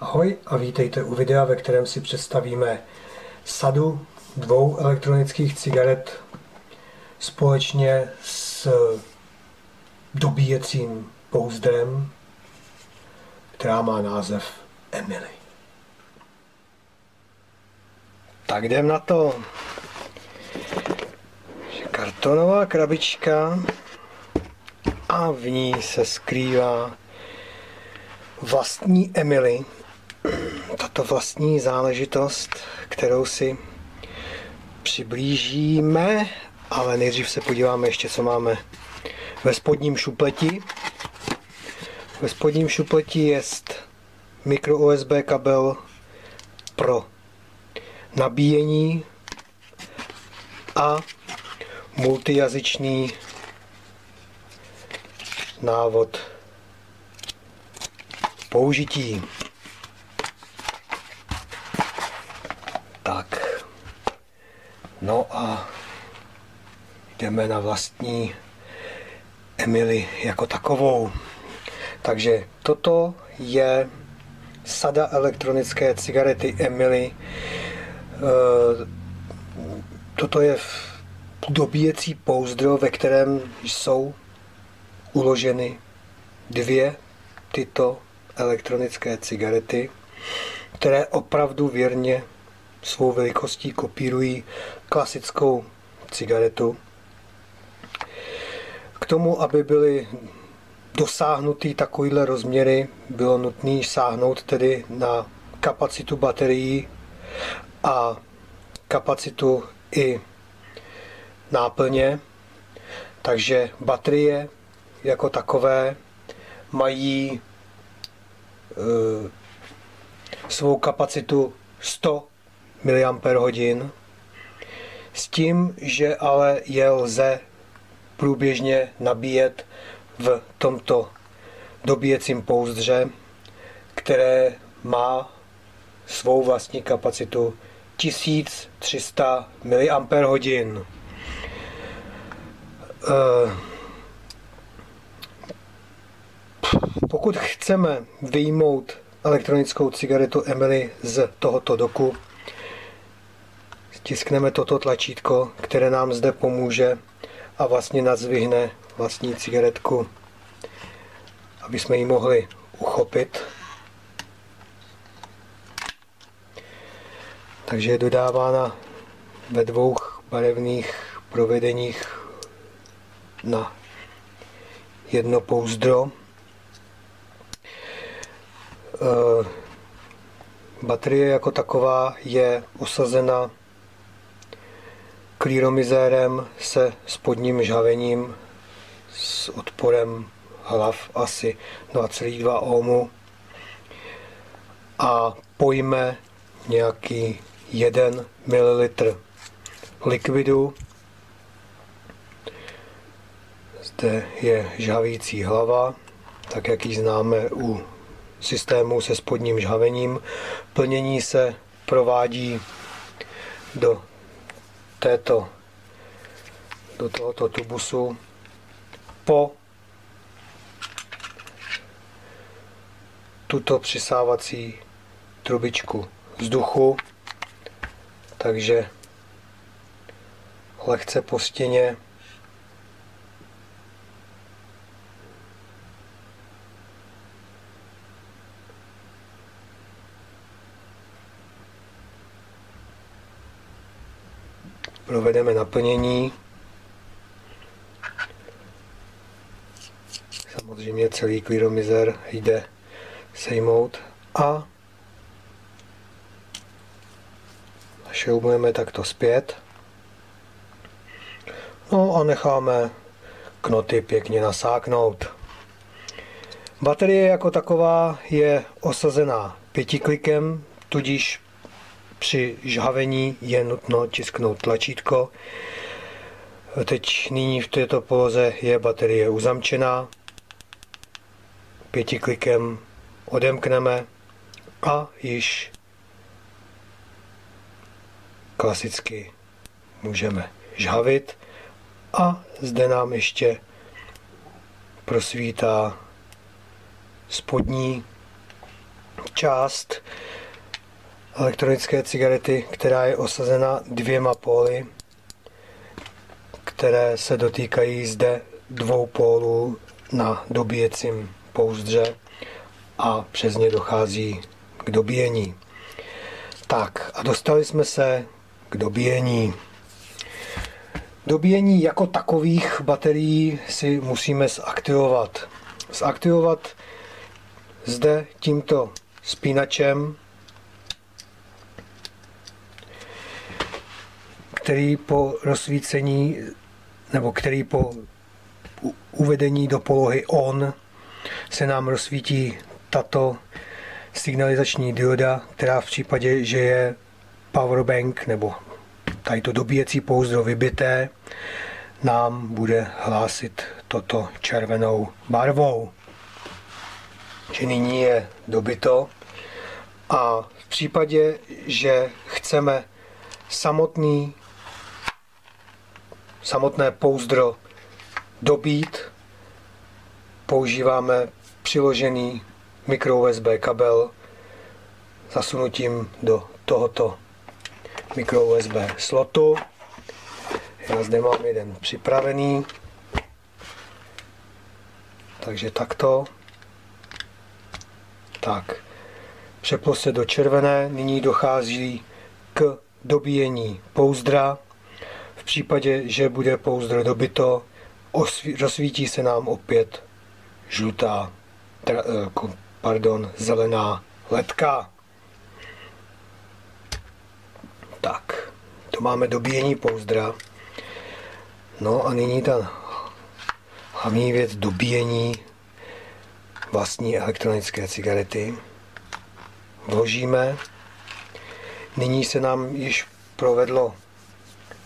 Ahoj a vítejte u videa, ve kterém si představíme sadu 2 elektronických cigaret společně s dobíjecím pouzdrem, která má název Emily. Tak jdem na to. Kartonová krabička a v ní se skrývá vlastní Emily. Tato vlastní záležitost, kterou si přiblížíme, ale nejdřív se podíváme ještě, co máme ve spodním šupleti. Ve spodním šupleti je mikro USB kabel pro nabíjení a multijazyčný návod použití. Tak, no a jdeme na vlastní Emily jako takovou. Takže toto je sada elektronické cigarety Emily. Toto je dobíjecí pouzdro, ve kterém jsou uloženy 2 tyto elektronické cigarety, které opravdu věrně svou velikostí kopírují klasickou cigaretu. K tomu, aby byly dosáhnuty takovýhle rozměry, bylo nutné sáhnout tedy na kapacitu baterií a kapacitu i náplně. Takže baterie jako takové mají svou kapacitu 100 mAh, s tím, že ale je lze průběžně nabíjet v tomto dobíjecím pouzdře, které má svou vlastní kapacitu 1300 mAh. Pokud chceme vyjmout elektronickou cigaretu Emily z tohoto doku, stiskneme toto tlačítko, které nám zde pomůže a vlastně nadzvihne vlastní cigaretku, aby jsme ji mohli uchopit. Takže je dodávána ve 2 barevných provedeních na jedno pouzdro. Baterie jako taková je osazena klíromizérem se spodním žhavením s odporem hlav asi 2,2 ohmu a pojme nějaký 1 ml likvidu. Zde je žhavící hlava, tak jak ji známe u systému se spodním žhavením. Plnění se provádí do tohoto tubusu po tuto přisávací trubičku vzduchu, takže lehce po stěně provedeme naplnění. Samozřejmě celý klíromizér jde sejmout a šroubujeme takto zpět. No a necháme knoty pěkně nasáknout. Baterie jako taková je osazená 5 klikem, tudíž při žhavení je nutno tisknout tlačítko. Teď nyní v této poloze je baterie uzamčená. 5 klikem odemkneme a již klasicky můžeme žhavit. A zde nám ještě prosvítá spodní část elektronické cigarety, která je osazena 2 póly, které se dotýkají zde 2 pólů na dobíjecím pouzdře a přes ně dochází k dobíjení. Tak a dostali jsme se k dobíjení. Dobíjení jako takových baterií si musíme zaktivovat. Zaktivovat zde tímto spínačem, který po rozsvícení nebo který po uvedení do polohy on se nám rozsvítí tato signalizační dioda, která v případě, že je powerbank nebo tady to dobíjecí pouzdro vybité, nám bude hlásit toto červenou barvou. Že nyní je dobito a v případě, že chceme samotné pouzdro dobít, používáme přiložený mikro USB kabel zasunutím do tohoto mikro USB slotu. Já zde mám jeden připravený, takže takto. Tak, přeplo se do červené, nyní dochází k dobíjení pouzdra. V případě, že bude pouzdro dobito, rozsvítí se nám opět zelená ledka. Tak, to máme dobíjení pouzdra. No a nyní ta hlavní věc dobíjení vlastní elektronické cigarety. Vložíme. Nyní se nám již provedlo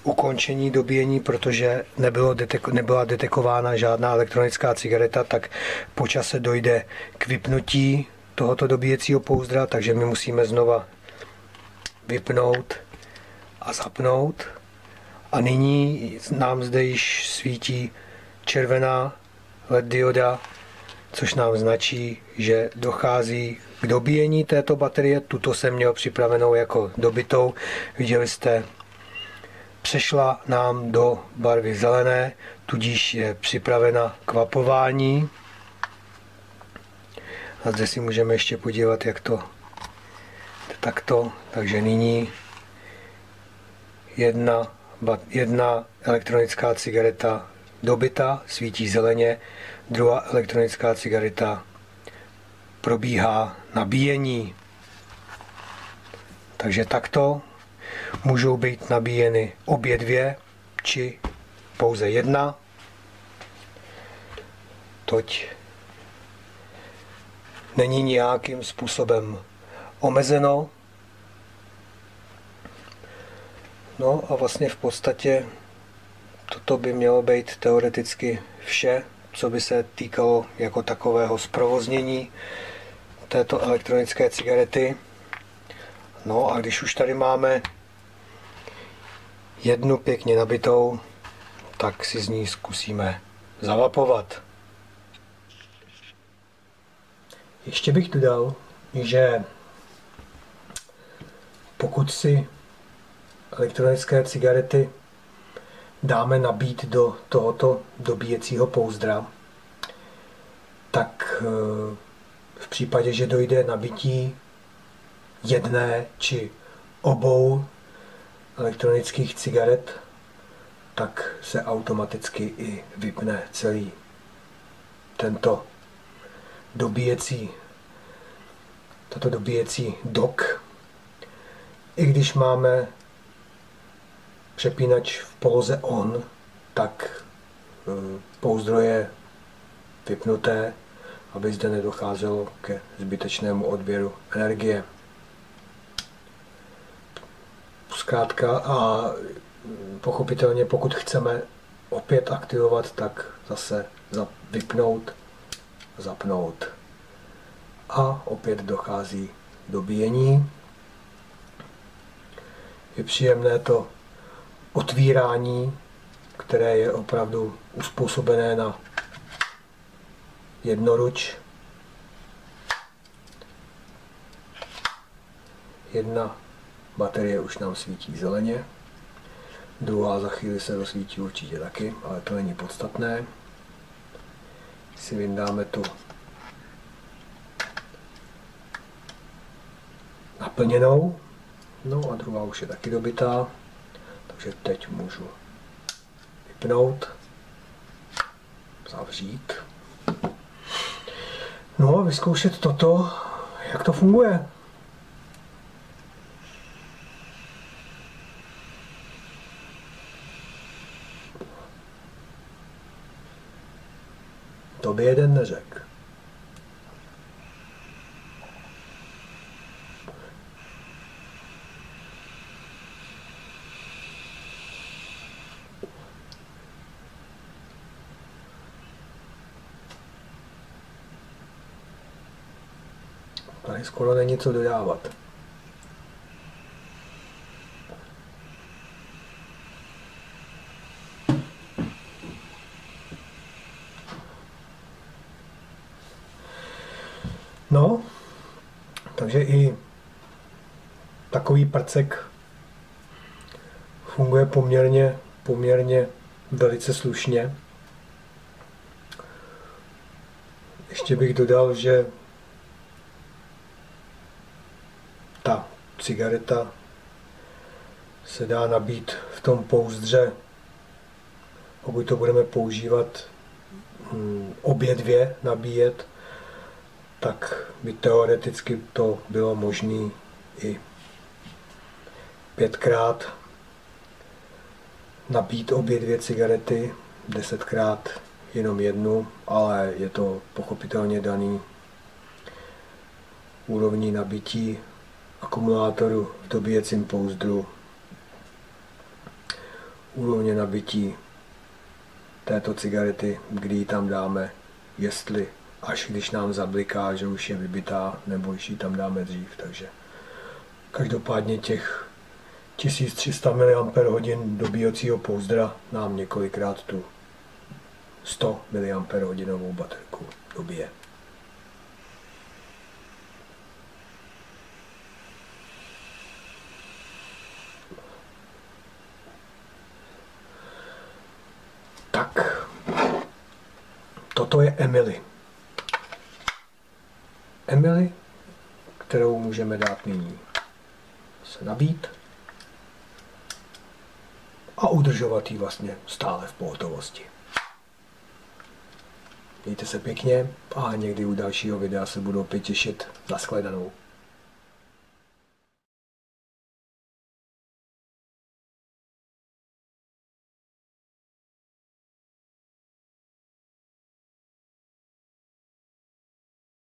ukončení dobíjení, protože nebyla detekována žádná elektronická cigareta, tak po čase dojde k vypnutí tohoto dobíjecího pouzdra, takže my musíme znova vypnout a zapnout. A nyní nám zde již svítí červená LED dioda, což nám značí, že dochází k dobíjení této baterie. Tuto jsem měl připravenou jako dobitou. Viděli jste, přešla nám do barvy zelené, tudíž je připravena k vapování. A zde si můžeme ještě podívat, jak to takto. Takže nyní jedna elektronická cigareta dobita, svítí zeleně, druhá elektronická cigareta probíhá nabíjení. Takže takto můžou být nabíjeny obě dvě, či pouze jedna. Toť není nějakým způsobem omezeno. No a vlastně v podstatě toto by mělo být teoreticky vše, co by se týkalo jako takového zprovoznění této elektronické cigarety. No a když už tady máme jednu pěkně nabitou, tak si z ní zkusíme zavapovat. Ještě bych dodal, že pokud si elektronické cigarety dáme nabít do tohoto dobíjecího pouzdra, tak v případě, že dojde nabití jedné či obou elektronických cigaret, tak se automaticky i vypne celý tato dobíjecí dok. I když máme přepínač v poloze on, tak pouzdro je vypnuté, aby zde nedocházelo ke zbytečnému odběru energie. Zkrátka a pochopitelně, pokud chceme opět aktivovat, tak zase vypnout, zapnout. A opět dochází dobíjení. Je příjemné to otvírání, které je opravdu uspůsobené na jednoruč. Jedna baterie už nám svítí zeleně, druhá za chvíli se rozsvítí určitě taky, ale to není podstatné. Si vyndáme tu naplněnou, no a druhá už je taky dobitá, takže teď můžu vypnout, zavřít. No a vyzkoušet toto, jak to funguje. To by jeden neřekl. Tady skoro není co dodávat. No, takže i takový prcek funguje poměrně velice slušně. Ještě bych dodal, že ta cigareta se dá nabít v tom pouzdře, pokud to budeme používat obě dvě nabíjet, tak by teoreticky to bylo možné i 5krát nabít obě dvě cigarety, 10krát jenom jednu, ale je to pochopitelně daný úrovní nabití akumulátoru v dobíjecím pouzdru, úrovně nabití této cigarety, kdy ji tam dáme, jestli až když nám zabliká, že už je vybitá, nebo když ji tam dáme dřív. Takže každopádně těch 1300 mAh dobíjecího pouzdra nám několikrát tu 100 mAh baterku dobije. Tak, toto je Emily. Emily, kterou můžeme dát nyní se nabít a udržovat ji vlastně stále v pohotovosti. Mějte se pěkně a někdy u dalšího videa se budu opět těšit. Nashledanou.